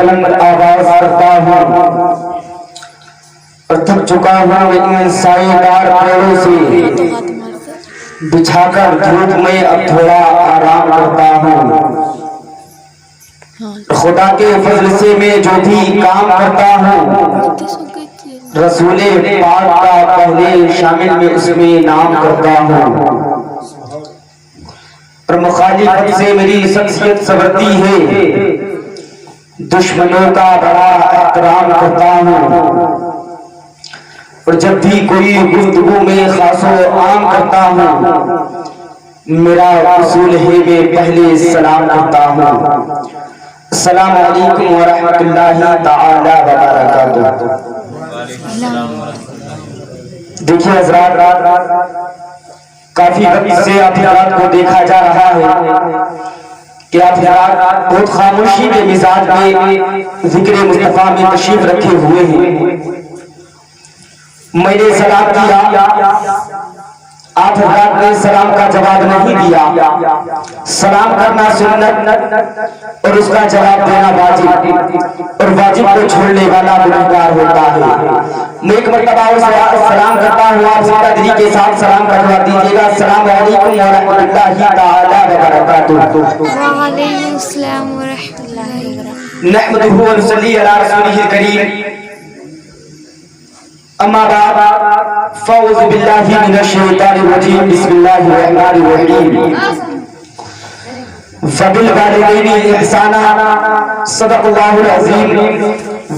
بلند آواز کرتا ہوں اور تھک چکا ہوں ان سائے دار پیڑوں سے بچھا کر دھوپ میں اب تھوڑا آرام کرتا ہوں. خدا کے فضل سے میں جو بھی کام کرتا ہوں رسول پاک کا پہلے شامل میں اس میں نام کرتا ہوں. اور مخالفت سے میری شخصیت سنورتی ہے، دشمنوں کا بڑا احترام کرتا ہوں. اور جب بھی کوئی گفتگو میں خاص و عام کرتا ہوں میرا اصول ہے میں پہلے سلام کرتا ہوں. السلام علیکم ورحمۃ اللہ تعالی وبرکاتہ. دیکھیے حضرات، کافی وقت سے آپ حضرات کو دیکھا جا رہا ہے کہ آپ حضرات بہت خاموشی کے مزاج میں ذکر مصطفیٰ میں تشریف رکھے ہوئے ہیں. میں نے سلام کیا، آپ حضرات نے سلام کا جواب نہیں دیا. سلام کرنا سنت اور اس کا جواب دینا واجب، اور واجب کو چھوڑنے والا گنہگار ہوتا ہے. میں ایک مرتبہ اور سلام کرتا ہوں، آپ سادگی کے ساتھ سلام کروا دیجیے گا. السلام علیکم ورحمۃ اللہ تعالی وبرکاتہ. وعلیکم السلام ورحمۃ اللہ وبرکاتہ. نحمدہ ونصلی علی رسولہ الکریم. اما بعد فاعوذ باللہ من الشیطان الرجیم. بسم اللہ الرحمن الرحیم. وبالوالدین احسانا. صدق اللہ العظیم.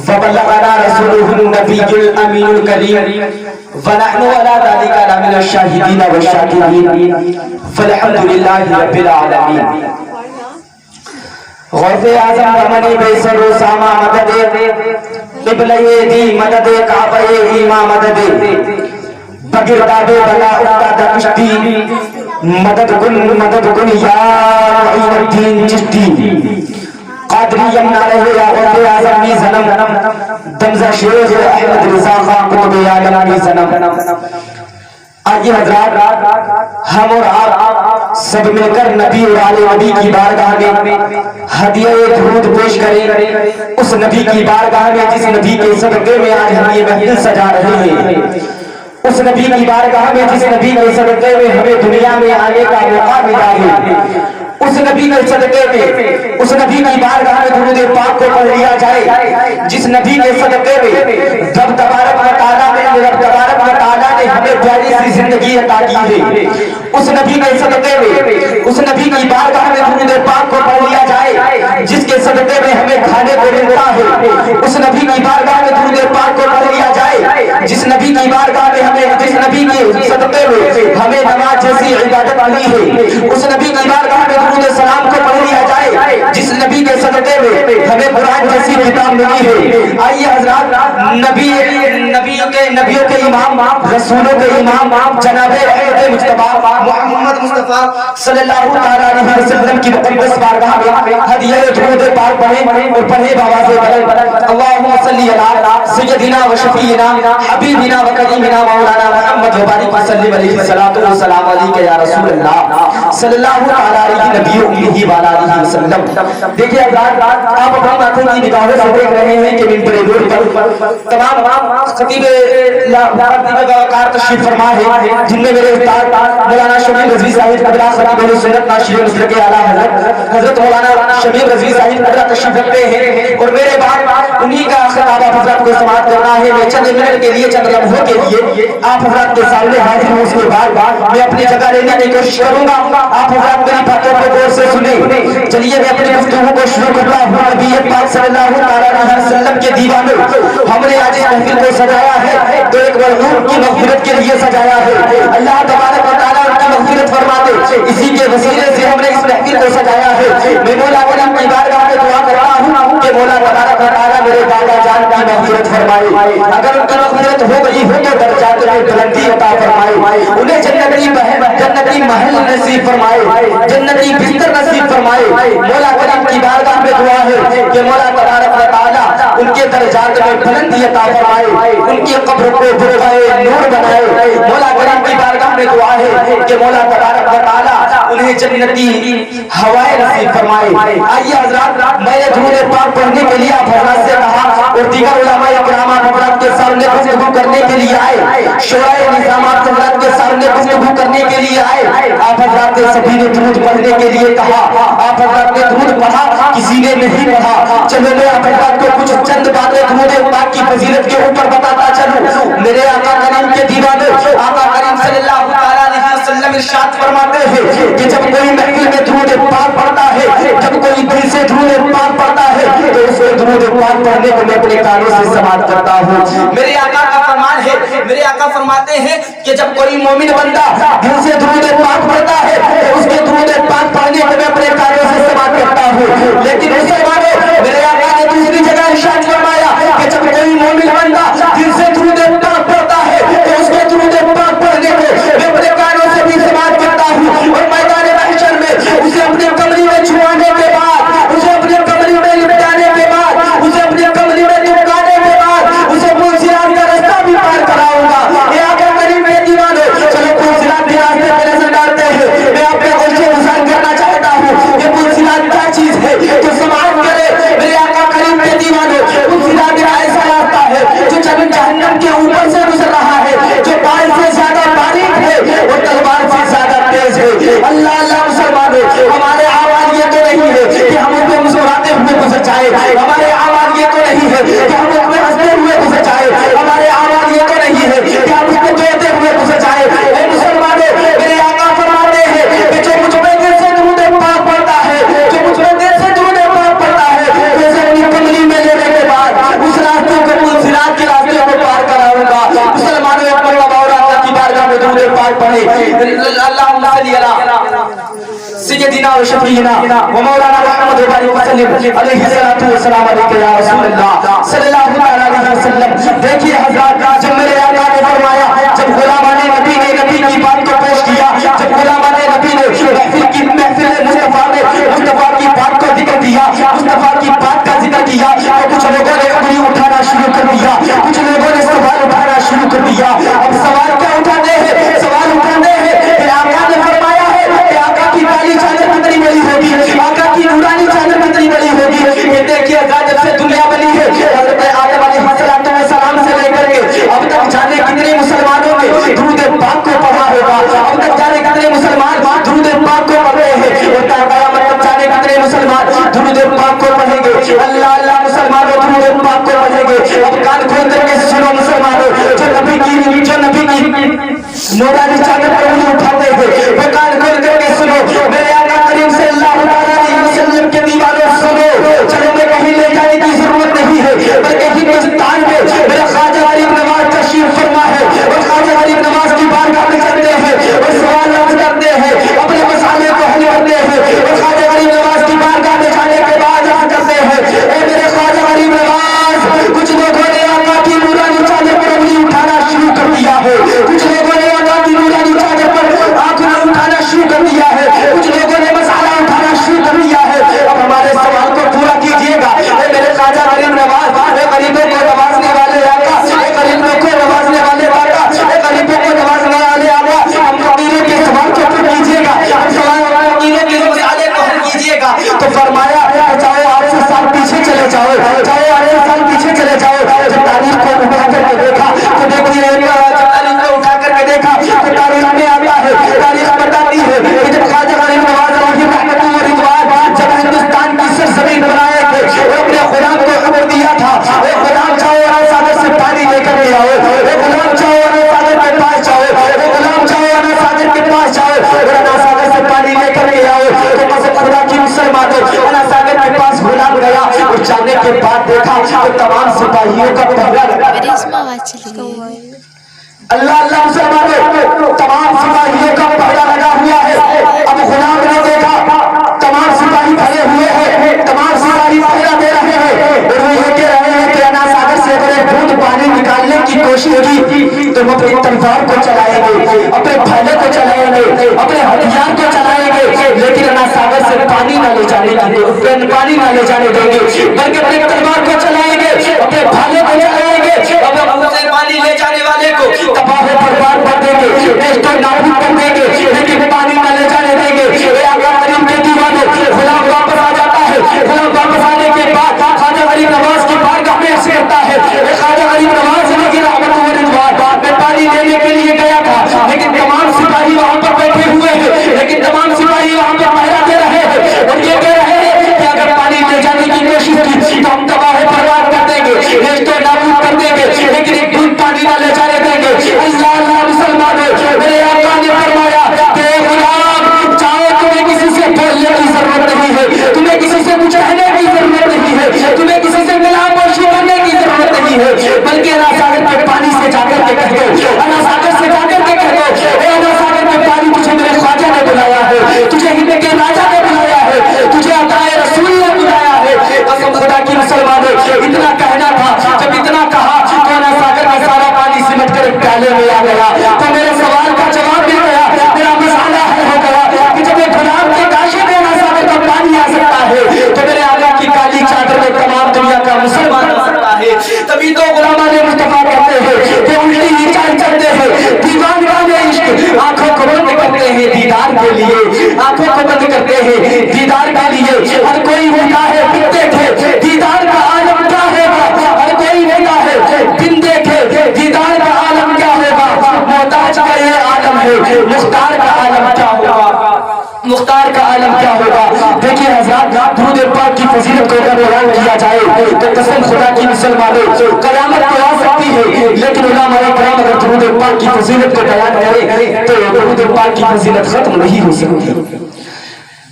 وبلغنا رسولہ النبی الامین الکریم. ونحن علی ذلک لمن الشاہدین والشاکرین. فالحمد للہ رب العالمین. غوث اعظم رمنی بے سر و ساما مدد، قبلہ دی مدد، کعبہ ایما مدد، بگرداب بلا افتاد کشتی، مدد کن یا معین الدین چشتی. قادری یمنا رہے یا غوث اعظم می زنم، دمزہ شیخ احمد رضا خان قطب عالم می زنم. آئیے حضرات، ہم اور آپ سب مل کر نبی اور آل نبی کی بارگاہ میں ہدیہ درود پیش کریں. اس نبی کی بارگاہ میں جس نبی کے صدقے میں آج ہم یہ محفل سجا رہے ہیں، اس نبی کی بارگاہ میں جس نبی کے صدقے میں ہمیں دنیا میں آنے کا موقع ملا ہے، اس نبی کے صدقے میں اس نبی کی بارگاہ میں درود پاک کو پڑھ لیا جائے جس نبی کے صدقے میں رب تبارک و تعالیٰ نے ہمیں پیاری سی زندگی عطا کی ہے. اس نبی کے صدقے میں اس نبی کی بارگاہ میں درود پاک کو پڑھ لیا جائے جس کے صدقے میں ہمیں کھانے کو ملتا ہے. اس نبی کی بارگاہ میں درود پاک کو پڑھ لیا جائے جس نبی کی بارگاہ میں جس نبی کے صدقے میں ہمیں نماز جیسی عبادت ملی ہے. اس نبی کی بارگاہ میں درود سلام کو پڑھ لیا جائے جس نبی کے صدقے میں ہمیں قرآن جیسی کتاب ملی ہے. آئیے حضرات، نبیوں کے امام، رسولوں کے امام جناب احمد مصطفیٰ محمد مصطفیٰ صلی اللہ علیہ وسلم کی مقدس بارگاہ میں ہدیہ درود پاک پڑھیں اور پڑھیں بآواز بلند. اللہم صلی علی سیدنا و شفیعنا حبیبنا و کریمنا مولانا محمد و بارک وسلم علیہ الصلوۃ والسلام علیک یا رسول اللہ صلی اللہ علیہ نبی امہ و علیہ وسلم. دیکھیے حضرات، آپ اپنی باتوں کی نگاہوں سے دیکھ رہے ہیں کہ ممبر نور پر تمام خطیب وقار تشریف فرما ہے، جن میں میرے استاد مولانا شمیم رضوی صاحب قبلہ خطیب اہل سنت ناشر مسلک اعلیٰ حضرت مولانا شمیم رضوی صاحب قبلہ تشریف رکھتے ہیں. اور میرے بعد انہی کا خطاب آپ حضرت کو سماعت کرنا ہے. میں چند منٹ کے لیے، چند لمحوں کے لیے آپ حضرت کے سامنے حاضر ہوں. اس کے بعد میں اپنی جگہ لینے کی کوشش کروں گا. آپ حضرت میری باتوں کو غور سے سنیں. چلیے میں اپنی گفتگو کو شروع کرتا ہوں. نبی پاک صلی اللہ علیہ وسلم کے دیوانے ہم نے آج اس محفل کو سجایا ہے تو ایک مرحوم کی مغفرت کے لیے سجایا ہے. اللہ تبارک و تعالیٰ ان کی مغفرت فرما دے. اسی کے وسیلے سے ہم نے اس محفل کو سجایا ہے. میں مولا کریم کی بارگاہ میں دعا کرتا ہوں کہ مولا تبارک و تعالیٰ میرے دادا جان کی مغفرت فرمائے. اگر ان کی مغفرت ہو گئی ہو تو درجات میں بلندی عطا فرمائے. انہیں جنتی محل نصیب فرمائے، جنتی بستر نصیب فرمائے. مولا کریم کی بارگاہ میں دعا ہے کہ مولا تبارک و تعالیٰ ان کے درجات میں بلندی عطا فرمائے، ان کی قبر کو برقعے نور بنائے. مولا کریم کی بارگاہ میں دعا ہے کہ مولا تبارک و تعالیٰ انہیں جنتی ہوائیں نصیب فرمائے. آئیے حضرات، میں نے درود پاک پڑھنے کے لیے آپ گفتگو کرنے کے لیے آئے، شورائے نظامات حضرات کے سامنے گفتگو کرنے کے لیے آئے، آپ حضرات نے سبھی نے درود پڑھنے کے لیے کہا، آپ حضرات نے درود پڑھا، کسی نے نہیں پڑھا۔ چلو میں آپ حضرات کو کچھ چند باتیں درود پاک کی فضیلت کے اوپر بتاتا چلوں۔ میرے آقا کریم کے دیوانے، آقا کریم صلی اللہ علیہ وسلم ارشاد فرماتے ہیں کہ جب کوئی محفل میں درود پاک پڑھتا ہے، جب کوئی دل سے درود پاک پڑھتا ہے تو اس کو درود پاک پڑھنے کو میں اپنے کانوں سے سماعت کرتا ہوں۔ میرے آقا کا فرمان ہے، میرے آقا فرماتے ہیں کہ جب کوئی مومن بندہ دل سے درود پاک پڑھتا ہے تو اس کے درود پاک پڑھنے کو میں اپنے کانوں سے سماعت کرتا ہوں۔ لیکن مسلمانوں، میرے آقا نے دوسری جگہ ارشاد فرمایا کہ جب کوئی مومن بندہ دل سے درود پاک پڑھتا ہے تو اس کے درود پاک پڑھنے کو میں اپنے کانوں سے بھی سماعت کرتا ہوں، اور میدان محشر میں اسے اپنے کمری میں چھوانے کے بعد، اسے اپنے کمری میں لپٹانے کے بعد، اسے اپنے کمری میں چپکانے کے بعد اسے پلسرات کا رستہ بھی پار کراؤں گا۔ اے آقا کریم کے دیوانوں، چلو پلسرات کے راستے پہ نظر ڈالتے ہیں۔ میں اپنے گوشے گزار کرنا چاہتا ہوں یہ پلسرات کیا چیز ہے تو سماعت کرے۔ میرے آقا کریم کے دیوانوں، پلسرات ایک ایسا راستہ ہے جو جہنم کے اوپر سے گزر رہا ہے، جو بال سے زیادہ باریک ہے اور تلوار سے زیادہ تیز ہے۔ اللہ اللہ مسلمانوں، ہمارے آواز یہ تو نہیں ہے کہ ہم اس پہ مسکراتے ہوئے گزر جائے، ہمارے آواز یہ تو نہیں ہے کہ ہم اس پہ ہنستے ہوئے گزر جائے، ہمارے آواز یہ تو نہیں ہے کہ ہم اس پہ توڑتے ہوئے گزر جائے۔ اے مسلمانوں، میرے آقا فرماتے ہیں کہ جو مجھ پہ دل سے درود پاک پڑھتا ہے، جو مجھ پہ دل سے درود پاک پڑھتا ہے، تو اسے اپنی کمری میں لینے کے بعد اس راستے کو پلسرات کے راستے کو پار کراؤں گا۔ مسلمانوں، ایک مرتبہ اور اللہ کی بارگاہ میں درود پاک پڑھے۔ اللہم صلی علی سیدنا و شفیعنا و مولانا محمد وسلم علیہ الصلوۃ والسلام علیک یا رسول اللہ صلی اللہ علیہ وسلم۔ دیکھیے حضرات، جب میرے آقا نے فرمایا، جب غلامان نبی نے نبی کی بات کو پیش کیا، جب غلامان نبی نے محفل مصطفیٰ کی بات کو ذکر دیا، مصطفیٰ کی بات کا ذکر کیا، تو کچھ لوگوں نے انگلی اٹھانا شروع کر دیا، کچھ لوگوں نے سوال اٹھانا شروع کر دیا۔ اب سوال کیا اٹھاتے ہیں؟ سوال اٹھاتے ہیں کہ آقا نے فرمایا ہے کہ آقا کی کالی چادر کتنی بڑی ہوگی، آقا کی نورانی چادر کتنی بڑی ہوگی۔ یہ دیکھیے جب سے دنیا بنی ہے، حضرت آدم علیہ السلام سے لے کر کے اب تک جانے کتنے مسلمانوں نے درود پاک کو پڑھا ہوگا، اب تک جانے کتنے مسلمان درود پاک کو پڑھے ہیں، اور قیامت تک جانے کتنے مسلمان درود پاک کو پڑھیں گے۔ اللہ اللہ مسلمانوں، درود پاک کو پڑھیں گے۔ اب کان کھول کر کے سنو مسلمانوں، جو نبی کی نورانی چادر پر انگلی اٹھاتے ہیں، وہ کان کھول کر کے سنو۔ میرے آقا کریم صلی اللہ علیہ وسلم کے دیوانوں سنو، چلو میں کہیں لے جانے کی ضرورت نہیں ہے، بلکہ ہندوستان میں میرا خواجہ غریب نواز تشریف فرما ہے، اور خواجہ غریب نواز کی بارگاہ میں چلتے ہیں اور سوال عرض کرتے ہیں، اپنے مسئلے کو حل کرتے ہیں، اور خواجہ غریب نواز کی بارگاہ میں جانے کے بعد عرض کرتے ہیں، اے میرے خواجہ غریب نواز، کچھ لوگوں نے آقا کی نورانی چادر پر انگلی اٹھانا شروع کر دیا ہے، کچھ لوگوں نے آقا کی نورانی چادر پر آنکھیں اٹھانا شروع کر دیا ہے، کچھ لوگوں نے مسئلہ اٹھانا شروع کر دیا ہے۔ اب ہمارے سوال کو پورا کیجیے گا، اے میرے خواجہ غریب نواز، اے غریبوں کو نوازنے والے آقا، اے غریبوں کو نوازنے والے آقا، اے غریبوں کو نوازنے والے آقا، ہم فقیروں کے سوال کو پورا کیجیے گا، ہم سوال فقیروں کے مسئلے کو حل کیجیے گا۔ تو فرمایا چاہے 800 سال پیچھے چلے جاؤ، چاہے 800 سال پیچھے چلے جاؤ، جب تاریخ کو اٹھا کر کے دیکھا تو دیکھیے، جب تاریخ کو اٹھا کر کے دیکھا تو تاریخ میں آتا ہے، تاریخ بتاتی ہے کہ جب خواجہ غریب نواز علیہ رحمت و رضوان جب ہندوستان کی سرزمین بنائے تھے اور اپنے غلام کو خبر دیا تھا، اے غلام جاؤ اور ساگر سے پانی لے کر کے آؤ، اے غلام جاؤ اور ساگر کے پاس جاؤ، اے غلام جاؤ اور ساگر کے پاس جاؤ اور ساگر سے پانی لے کر کے آؤ۔ تو قسم خدا کی مسلمانوں، ساگر کے پاس غلام گیا اور جانے کے بعد دیکھا تو تمام سپاہیوں کا پہرا لگا۔ میری اس میں آواز چلی گئی۔ اللہ اللہ مسلمانوں، تمام سپاہیوں کا پہرا لگا ہوا ہے۔ اب غلام نے دیکھا تمام سپاہی کھڑے ہوئے ہیں، تمام سپاہی پہرا دے رہے ہیں، اور وہ یہ کہہ رہے ہیں کہ انا ساگر سے اگر ایک بوند پانی نکالنے کی کوشش کی تو وہ اپنی تلوار کو چلائیں گے، اپنے بھالے کو چلائیں گے، اپنے ہتھیار کو چلائیں گے، لیکن انا ساگر سے پانی نہ لے جانے دیں گے، پانی نہ لے جانے دیں گے، بلکہ اپنے تلوار کو چلائیں گے، اپنے بھالے کو چلائیں گے، اپنے پانی لے جانے والے کو تباہ و برباد کر دیں گے، دیش کو نابود کر دیں گے، لیکن پانی نہ لے جانے دیں گے۔ اے آقا کریم کے دیوانوں، غلام واپس آ جاتا ہے، غلام واپس آنے کے بعد خواجہ غریب نواز کی بارگاہ میں عرض کرتا ہے، اے خواجہ غریب نواز علیہ رحمت بلکہ انا ساگر کے پانی سے جا کر کے کہہ دو، انا ساگر سے جا کر کے کہہ دو، اے انا ساگر کے پانی تجھے میرے خواجہ نے بلایا ہے، تجھے ہند کے راجا نے بلایا ہے، تجھے عطائے رسول نے بلایا ہے۔ قسم خدا کی مسلمانوں، اتنا کہنا تھا، جب اتنا کہا تو انا ساگر کا سارا پانی سمٹ کر ایک پیالے میں آ گیا، تو میرے سوال کا جواب مل گیا، میرا مسئلہ حل ہو گیا کہ جب ایک غلام کے کاشے میں انا ساگر کا پانی آ سکتا ہے تو میرے آقا کی کالی چادر میں تمام دنیا کا مسلمان آ سکتا ہے۔ تبھی تو غلامان مصطفیٰ کہتے ہیں کہ الٹی ہی چال چلتے ہیں دیوانگان عشق، آنکھوں کو بند کرتے ہیں دیدار کے لیے، آنکھوں کو بند کرتے ہیں دیدار کے لیے۔ ہر کوئی ہوتا ہے بن دیکھے دیدار کا عالم کیا ہوگا، ہر کوئی ہوتا ہے بن دیکھے دیدار کا عالم کیا ہوگا، محتاج کا یہ عالم ہے، مختار کا عالم کیا ہوگا، مختار کا عالم کیا ہوگا۔ دیکھیے حضرات، درود پاک کی فضیلت کو اگر بیان کیا جائے تو قسم خدا کی مسلمانوں قیامت تو آ سکتی ہے، لیکن علماء کرام اگر درود پاک کی فضیلت کو بیان کریں تو درود پاک کی فضیلت ختم نہیں ہو سکتی۔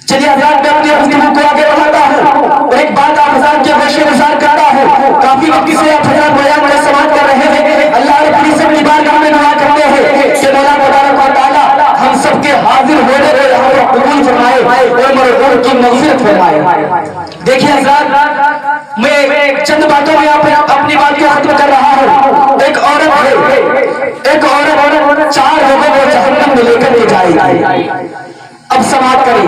چلیے حضرات، میں اپنی گفتگو کو آگے بڑھاتا ہوں اور ایک بات آپ حضرات کے پیش نظر کرتا ہوں۔ کافی وقت سے آپ حضرات بیان کا سماعت کر رہے ہیں، اللہ رب العزت کی بارگاہ میں دعا کرتے ہیں کہ مولا تبارک و تعالی ہم سب کے حاضر ہونے کو یہاں پر قبول فرمائے اور مرحوم کی مغفرت فرمائے۔ دیکھیے حضرات، میں چند باتوں میں اپنی بات کو ختم کر رہا ہوں۔ ایک عورت ہے، ایک عورت 4 لوگوں کو جہنم میں لے کر کے جائے گی۔ اب سماعت کریں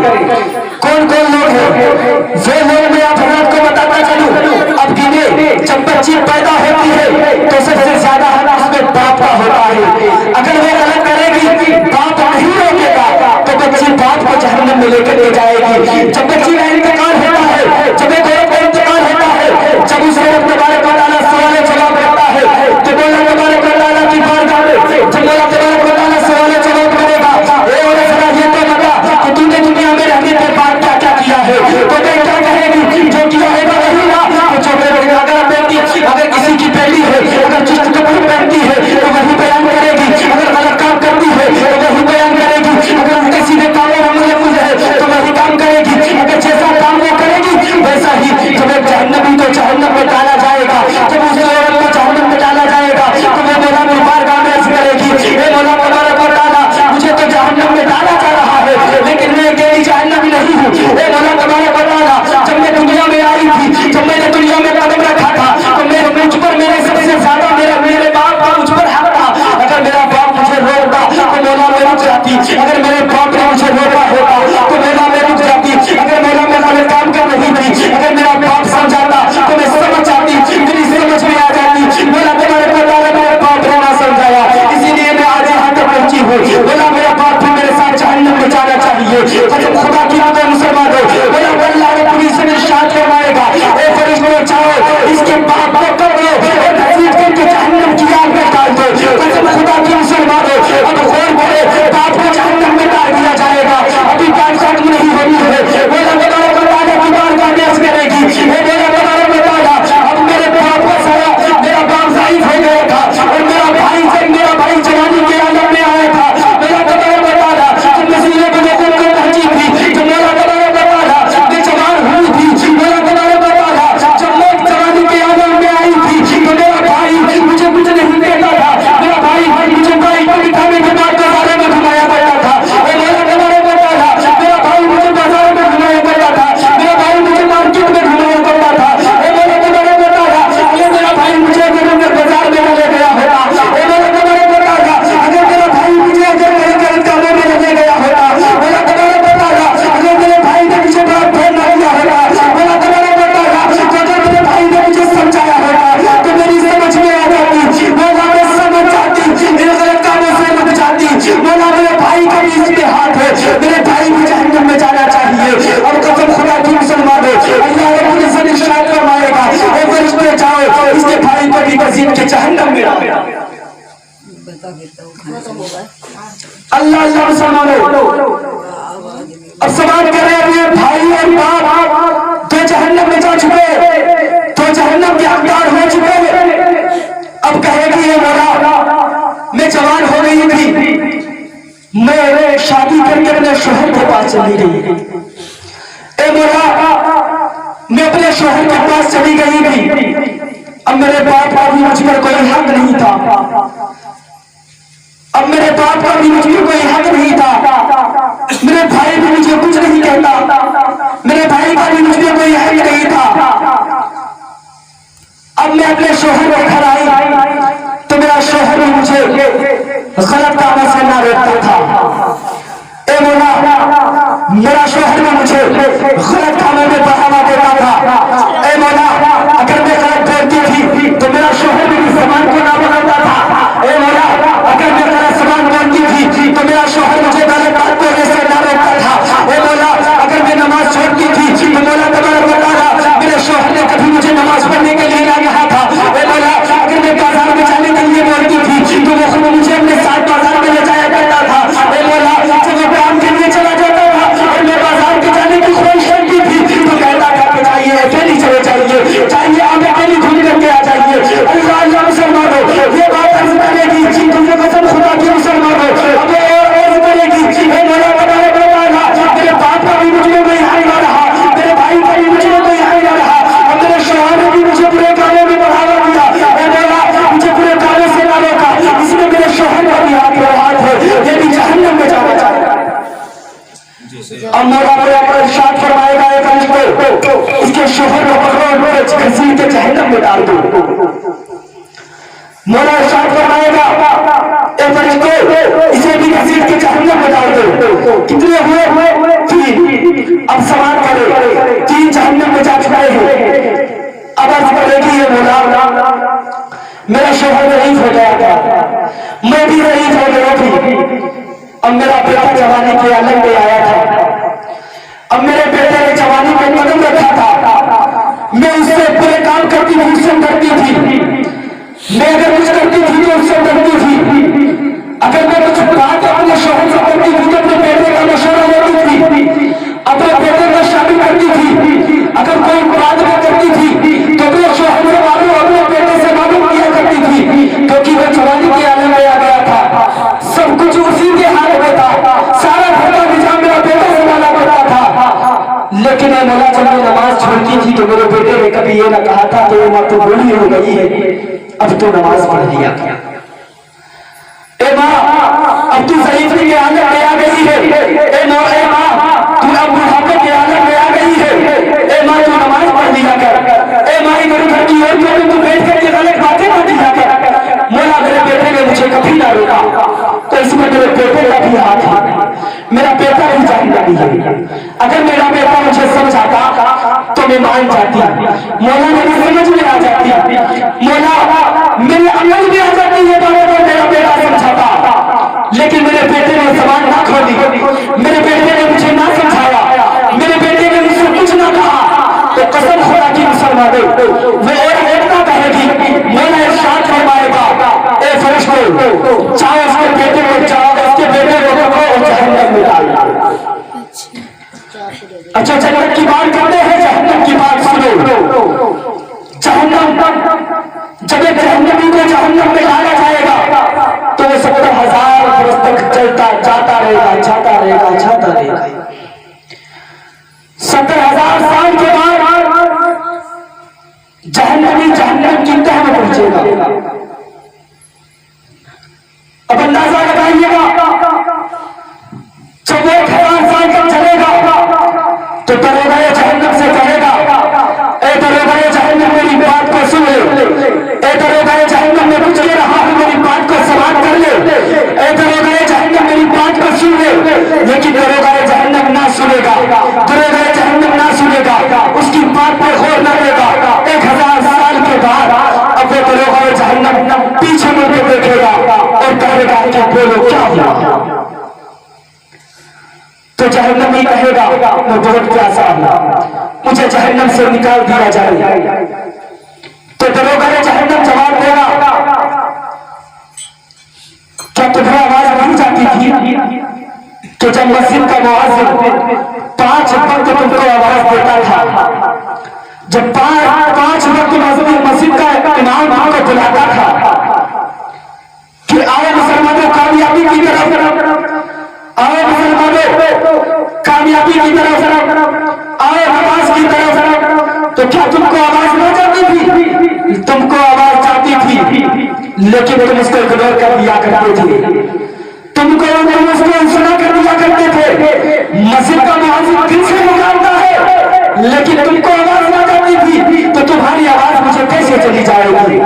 کون کون لوگ ہیں، وہ لوگ میں آپ حضرات کو بتاتا چلوں۔ اب گنے، جب بچی پیدا ہوتی ہے تو سب سے زیادہ حق اس میں باپ کا ہوتا ہے، اگر وہ غلط کرے گی باپ نہیں روکے گا تو بچی باپ کو جہنم میں لے کر کے جائے گی۔ جب بچی کا انتقال ہوتا ہے، جب ایک عورت کا انتقال ہوتا ہے، جب اس وقت تبارک و تعالیٰ سوال جواب کرتا ہے تو مولا تبارک و تعالیٰ کی بارگاہ میں جب مولا تبارک و تعالیٰ سوال جواب کرے گا، اے عورت ذرا یہ تو بتا کہ تم نے دنیا میں رہنے کے بعد کیا کیا کیا ہے، تو میں کیا کہے گی جو کیا ہے وہ نہیں رہا، تو جو اگر کسی کی بیٹی ہے اگر چست کپڑے پہنتی ہے تو وہی بیان کرے گی، اگر غلط کام کرتی ہے تو وہی بیان کرے گی، اگر الٹے سیدھے کاموں میں ملوث ہے تو وہی کام کرے گی، اگر جیسا کام وہ کرے گی ویسا ہی۔ جب ایک جہنمی کو جہنم میں ڈالا جائے گا، جب اس عورت کو جہنم میں ڈالا جائے گا تو وہ مولا کی بارگاہ میں عرض کرے گی، اے مولا تبارک و تعالیٰ مجھے تو جہنم میں ڈالا جا رہا ہے لیکن میں اکیلی جہنمی نہیں ہوں۔ اے مولا تبارک و تعالیٰ جب میں دنیا میں آئی تھی، جب میں نے دنیا میں قدم رکھا تھا تو مجھ پر میرے سب سے زیادہ میرے باپ کا مجھ پر حق تھا، اگر میرا باپ مجھے روکتا تو مولا میں رک جاتی، اگر میرے باپ نے مجھے روکا ہوتا تو مولا میں رک جاتی، اگر مولا میں غلط کام کر رہی تھی اگر میرا باپ سمجھاتا تو میں سمجھ جاتی، میری سمجھ میں آ جاتی، مولا تبارک و تعالیٰ میرے باپ نے نہ سمجھایا اسی لیے میں آج یہاں تک پہنچی ہوں۔ مولا میرا باپ بھی میرے ساتھ جہنم میں جانا چاہیے، قسم خدا کی مدد مسلمانوں، مولا اللہ نے پوری سے ارشاد فرمائے گا، اے فرشتوں چاہو اس کے باپ کو کر دو اور گھسیٹ کر کے جہنم کی آگ میں ڈال دو۔ قسم خدا کی مسلمانوں، اب غور کرے باپ کو جہنم میں ڈال دیا جائے گا، ابھی بات ختم نہیں ہوئی ہے۔ مولا تبارک و تعالیٰ کی بارگاہ میں عرض کرے گی، اے مولا تبارک و تعالیٰ اب میرے باپ کا سایہ، میرا باپ ضعیف ہو گیا تھا اور میرا بھائی جوانی کے عالم میں آیا تھا، مولا تبارک و تعالیٰ جب مسیح کو لوگوں کو پہنچی تھی، جب مولا تبارک و تعالیٰ جب جوان ہوئی تھی، مولا تبارک و تعالیٰ جب میں جوانی کے عالم میں آئی تھی تو میرا بھائی مجھے کچھ نہیں کہتا تھا، میرا بھائی مجھے بھائی کو بٹھانے کے بعد بازاروں میں گھمایا کرتا تھا، اور مولا تبارک و تعالیٰ میرا بھائی مجھے بازاروں میں گھمایا کرتا تھا، میرا بھائی مجھے مارکیٹ میں گھمایا کرتا تھا، اور مولا تبارک و تعالیٰ اگر میرا بھائی مجھے بازار میں لے گیا ہوتا، اور مولا تبارک و تعالیٰ اگر میرا بھائی مجھے غلط کاموں میں لے گیا ہوتا، مولا تبارک و تعالیٰ اگر میرے بھائی نے مجھے بہت بہت نہ کیا ہوتا، مولا تبارک و تعالیٰ اگر میرے بھائی نے مجھے سمجھایا ہوتا تو میری سمجھ میں آ جاتی، مولا میں سمجھ جاتی، میرے غلط کاموں سے رک جاتی، مولا میرے بھائی کا بھی اس میں ہاتھ ہے، میرے بھائی بھی جہنم میں جانا چاہیے۔ اور قسم خدا کی مسلمانوں، اللہ رب العزت ارشاد فرمائے گا، اے فرشتے جاؤ اس کے بھائی کو بھی گھسیٹ کے جہنم میں ڈالو۔ اللہ مسلمانوں اب سوال کر رہے ہیں، بھائی اور باپ تو جہنم میں جا چکے، تو جہنم کے حقدار ہو چکے، اب کہے گی یہ مولا میں جوان ہو رہی تھی، میں شادی کر کے اپنے شوہر کے پاس چلی گئی، اے مولا میں اپنے شوہر کے پاس چلی گئی تھی، اب میرے باپ مجھ پر کوئی حق نہیں تھا، اب میرے باپ کا بھی مجھ پر کوئی حق نہیں تھا، میرے بھائی بھی مجھے کچھ نہیں کہتا، میرے بھائی کا بھی مجھ پر کوئی حق نہیں تھا۔ اب میں اپنے شوہر کے گھر آئی تو میرا شوہر بھی مجھے غلط کاموں سے نہ روکتا تھا۔ اے مولا میرا شوہر بھی مجھے غلط کاموں میں بڑھاوا دیتا تھا۔ اے مولا اگر میں غلط بولتی تھی تو میرا شوہر بھی اس زبان کو نہ بولتا تھا۔ اے مولا اگر میں غلط زبان بولتی تھی تو میرا شوہر مجھے غلط بات بولنے سے نہ روکتا تھا۔ اے مولا اگر میں نماز چھوڑتی تھی تو مولا تبارک و تعالیٰ میرے شوہر نے کبھی مجھے نماز پڑھنے کے لیے نہ کہا تھا۔ اے مولا اگر میں بازار میں جانے کے لیے بولتی تھی تو وہ مجھے اپنے ساتھ بازار میں لے جایا کرتا تھا۔ اے مولا جب میں کام کے لیے چلا جاتا تھا اور میں بازار کے جانے کی خواہش کرتی تھی تو کہتا تھا کہ چاہیے اکیلی چلے جائیے، چاہیے آپ اکیلی گھوم کر کے آ جائیے۔ اللہ اللہ مسلمانوں یہ بات عرض کرے گی تم نے قسم خدا کی مسلمانوں اب اور عرض کرے گی اے مولا تبارک و تعالیٰ میرے باپ کا بھی مجھے کوئی حق نہ رہا، میرے بھائی کا بھی مجھے کوئی حق نہ رہا، اور میرے شوہر نے بھی مجھے برے کاموں میں بڑھاوا دیا۔ اے مولا مجھے برے کاموں سے نہ روکا، اس میں میرے شوہر کا بھی ہاتھ ہے، یہ بھی جہنم میں جانا چاہتا ہے۔ اب مولا میرا پر ارشاد فرمائے گا ایک فرشتے اس کے شوہر کو پکڑو اور گھسیٹ کے جہنم میں ڈال دو۔ مولا ارشاد فرمائے گا اے فرشتے اسے بھی گھسیٹ کے جہنم میں ڈال دو۔ کتنے ہوئے؟ تین۔ اب سوال کرے تین جہنم میں جا چکے ہیں، اب عرض کرے گی یہ مولا میرا شوہر ضعیف ہو گیا تھا، میں بھی ضعیف ہو گیا تھی، اب میرا بیٹا جوانی کے عالم میں آیا تھا، اب میرے بیٹے نے جوانی میں قدم رکھا تھا، میں اس سے برے کام کرتی تھی، اس سے ڈرتی تھی، میں اگر کچھ کرتی تھی تو اس سے ڈرتی تھی، اگر میں کچھ بات اپنے شوہر سے کرتی تھی تو اپنے بیٹے کا مشورہ لیتی تھی، اپنے بیٹے کا شادی کرتی تھی، اگر کوئی بات میں کرتی تھی تو اپنے شوہر سے معلوم اپنے بیٹے سے معلوم کیا کرتی تھی، کیونکہ وہ جوانی کے عالم میں آ گیا تھا، سب کچھ اسی کے ہاتھ میں تھا، سارا گھر کا نظام میرا بیٹا سنبھالا کرتا تھا۔ لیکن اے مولا جب میں نماز چھوڑتی تھی تو میرے بیٹے نے کبھی یہ نہ کہا تھا کہ یہ ماں تو بوڑھی ہو گئی ہے اب تو نماز پڑھ لیا کیا۔ اے ماں اب تو ضعیفی کے عالم میں آ گئی ہے، اے ماں تو اب بڑھاپے کے عالم میں آ گئی ہے، اے ماں تو نماز پڑھ لیا کر، اے ماں میرے گھر کی عورتوں میں تو بیٹھ کر کے غلط باتیں نہ کیا کر۔ مولا میرے بیٹے نے مجھے کبھی نہ روکا تو اس میں میرے بیٹے کا بھی ہاتھ ہے، میرا بیٹا بھی جہنمی ہے، اگر میرا بیٹا مجھے سمجھاتا تو میں مان جاتی، مولا میری سمجھ میں آ جاتی، مولا میرے عمل میں آ جاتی یہ بات اگر میرا بیٹا سمجھاتا، لیکن میرے بیٹے نے زبان نہ کھولی، میرے بیٹے نے مجھے نہ سمجھایا، میرے بیٹے نے مجھ سے کچھ نہ کہا تو قسم خدا کی مسلمانوں وہ ایک نہ کہے گی مولا ارشاد فرمائے گا اے فرشتے چاہے اس کے بیٹے کو چاہے اس کے بیٹے کو پکڑو اور جہنم میں ڈال دو۔ اچھا جنت کی بات کرتے ہیں، جہنم کی بات سنو۔ جہنم جب ایک جہنمی کو جہنم میں ڈالا جائے گا تو وہ 70,000 برس تک چلتا جاتا رہے گا، جاتا رہے گا، جاتا رہے گا۔ 70,000 سال کے بعد جہنمی جہنم کی تہہ میں پہنچے گا۔ اب اندازہ لگائیے گا جب 1,000 سال تک چلے گا تو دروغہ جہنم سے کہے گا اے دروغہ جہنم میری بات کو سن لے، اے دروغہ جہنم میں کچھ یہ رہا ہے میری بات کو سماعت کر لے، اے دروغہ جہنم میری بات کو سن لے، لیکن دروغہ جہنم نہ سنے گا، دروغہ جہنم نہ سنے گا، اس کی بات پر غور نہ دے گا۔ 1,000 سال کے بعد اب وہ دروغہ جہنم پیچھے مڑ کے دیکھے گا اور کہے گا کہ بولو کیا ہوا، تو جہنم ہی کہے گا میں بہت پیاسا ہوں، مجھے جہنم سے نکال دیا جائے، تو دروغہ جہنم جواب دے گا کیا تمہیں آواز نہیں جاتی تھی کہ جب مسجد کا مؤذن 5 وقت تم کو آواز دیتا تھا، جب 5 وقت مسجد کا امام آپ کو بلاتا تھا کہ آئے مسلمانوں کامیابی کی طرف، آئے مسلمانوں کامیابی کی طرف، آئے نماز کی طرف، تو کیا تم کو آواز نہ جاتی تھی؟ تم کو آواز جاتی تھی، لیکن تم اس کو اگنور کر دیا کرتے تھے، تم اس کو انسنا کر دیا کرتے تھے. مسجد کا مؤذن دل سے پکارتا ہے لیکن تم کو آواز نہ کرنی تھی تو تمہاری آواز مجھے کیسے چلی جائے گی؟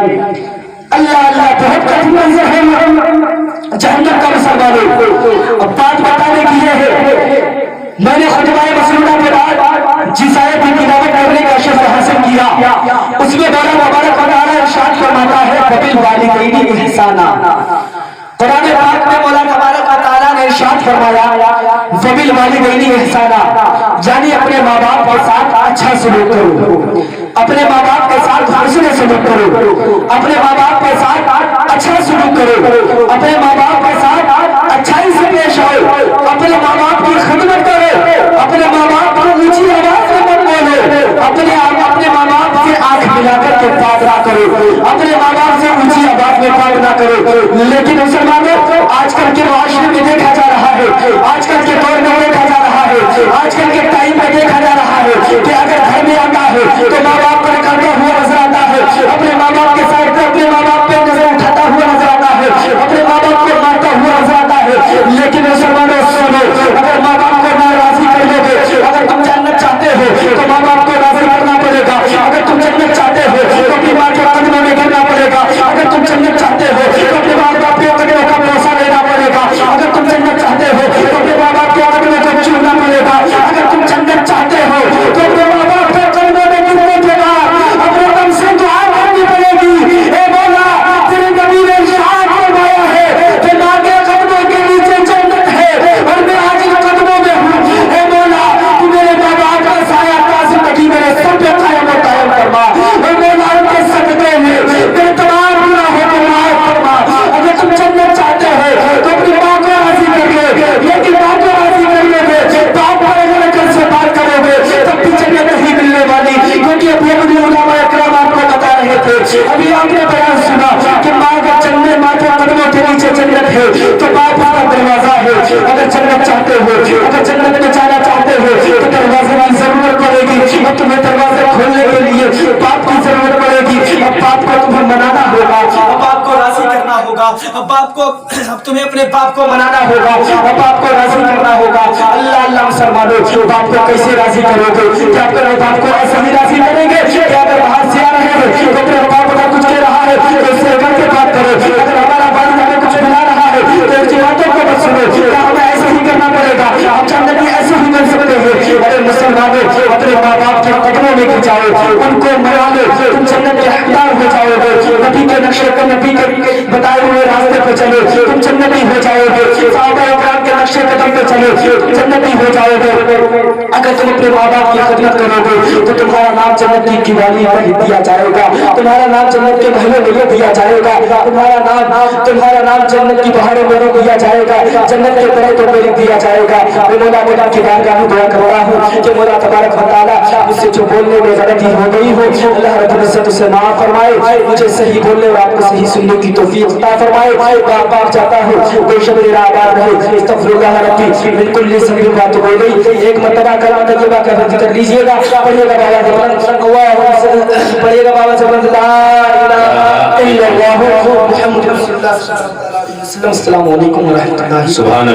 اللہ اللہ بہت کٹھن منظر ہے جہنم کا مسلمانوں. اب بات بتانے کی یہ ہے، میں نے خطبہ مسعودہ کے بعد جس آیت کی تلاوت کرنے کا شرف حاصل کیا اس میں مولا تبارک و تعالیٰ ارشاد فرماتا ہے وبالوالدین احسانا. قرآن پاک میں مولا تبارک و تعالیٰ نے ارشاد فرمایا وبالوالدین احسانا، یعنی اپنے ماں باپ کے ساتھ اچھا سلوک کرو، اپنے ماں باپ کے ساتھ حسن سلوک کرو، اپنے ماں باپ کے ساتھ اچھا سلوک کرو، اپنے ماں باپ کے ساتھ اچھائی سے پیش آؤ، اپنے ماں باپ کی خدمت کرو، اپنے ماں باپ کو اونچی آواز میں مت بولو، اپنے ماں باپ سے آنکھ ملا کر کے بات نہ کرو، اپنے ماں باپ سے اونچی آواز میں بات نہ کرو. لیکن مسلمانوں آج کل کے معاشرے میں دیکھا جا رہا ہے، آج کل کے دور میں دیکھا جا رہا ہے، آج کل کے ٹائم میں دیکھا جا رہا ہے کہ اگر گھر میں آتا ہے تو ماں باپ کو نکالتا ہوا نظر آتا ہے، اپنے ماں باپ کے سائڈ پہ اپنے ماں باپ پہ نظر اٹھاتا ہوا نظر آتا ہے، اپنے ماں باپ کو مارتا ہوا نظر آتا ہے. لیکن مسلمانوں سنو، اگر ماں باپ کو ناراضی کر لو گے، اگر تم جنت چاہتے ہو تو ماں باپ کو راضی کرنا پڑے گا. اگر تم جنت چاہتے ہو تو اپنی ماں کے قدموں میں گرنا پڑے گا. اگر تم جنت چاہتے ہو تو اپنے ماں باپ کے قدموں کا بوسہ لینا پڑے گا. اگر تم جنت چاہتے ہو تو اپنے ماں باپ کے قدموں کو چومنا پڑے گا. اگر تم جنت چاہتے ہو تو اپنے ماں باپ کے قدموں میں گرنے کے بعد اپنے دم سے دعا کرنی پڑے گی. اے مولا تیرے نبی نے ارشاد فرمایا ہے کہ ماں کے قدموں کے نیچے جنت ہے اور میں آج ان قدموں میں ہوں. اے مولا تو میرے ماں باپ کا سایہ قاسم تکی میرے سر پہ قائم و قائم فرما. اے مولا ان کے صدقے میں میرے تمام گناہوں کو معاف فرما. اگر تم جنت چاہتے ہو تو اپنی ماں کو راضی کر لو، لیکن ماں کو راضی کر لو گے باپ پر اگر کل سے بات کرو گے تب بھی جنت نہیں ملنے والی. کیونکہ ابھی اپنی علماء اکرام آپ کو بتا رہے تھے، ابھی آپ نے بیان سنا کہ ماں اگر جنت ماں کے قدموں کے نیچے جنت ہے تو باپ اس کا دروازہ ہے. اگر جنت چاہتے ہو، اگر جنت میں جانا چاہتے ہو تو دروازے کی ضرورت پڑے گی اور تمہیں دروازے کھولنے کے لیے باپ کی ضرورت پڑے گی. اب باپ کو تمہیں منانا ہوگا، اب باپ کو راضی کرنا ہوگا، اب تمہیں اپنے باپ کو منانا ہوگا، اب باپ کو راضی کرنا ہوگا. اللہ اللہ مسلمانوں باپ کو کیسے راضی کرو گے؟ کیا اپنے باپ کو ایسے ہی راضی کریں گے؟ کیا اگر باہر سے آ رہے ہیں تو اپنے باپ اگر کچھ کہہ رہا ہے تو اس سے کر کے بات کرو. اگر ہمارا والد ہمیں کچھ بلا رہا ہے تو اس کی باتوں کو مت سنو. کیا ہمیں ایسے ہی کرنا پڑے گا؟ آپ جانتے ہیں ایسے ہی کر سکتے ہیں. ارے مسلمانوں اپنے ماں باپ کے قدموں میں گر جاؤ، ان کو منا لو، تم جنت کے حقدار ہو جاؤ گے. نبی کے نقشے پر نبی کے بتائے ہوئے راستے پہ چلو، تم جنتی ہو جاؤ گے. صحابہ اکرام کے نقشے قدم پہ چلو، تم جنتی ہو جاؤ گے. اگر تم اپنے ماں باپ کی خدمت کرو گے تو تمہارا نام جنت کی دیوالی پر دیا جائے گا، تمہارا نام جنت کے محلوں میں دیا جائے گا، تمہارا نام جنت کی بہاروں میں دیا جائے گا، جنت کے درختوں میں دیا جائے گا. میں مولا تعالیٰ کی بارگاہ میں دعا کرتا ہوں کہ مولا تبارک و تعالیٰ مجھ سے جو بولنے میں غلطی ہو گئی ہو اللہ رب العزت اسے معاف فرمائے، مجھے صحیح بولنے اور آپ کو صحیح سننے کی توفیق عطا فرمائے. باپ چاہتا ہوں بے شک میرا آباد رہے. استغفر اللہ ربی من کل ذنب واتوب الیہ. ایک مرتبہ کلمہ طیبہ کا ذکر لیجیے گا، پڑھیے گا بابا زبان، پڑھیے گا بابا زبان لا الہ الا اللہ محمد رسول اللہ صلی اللہ علیہ وسلم. السلام علیکم ورحمۃ اللہ.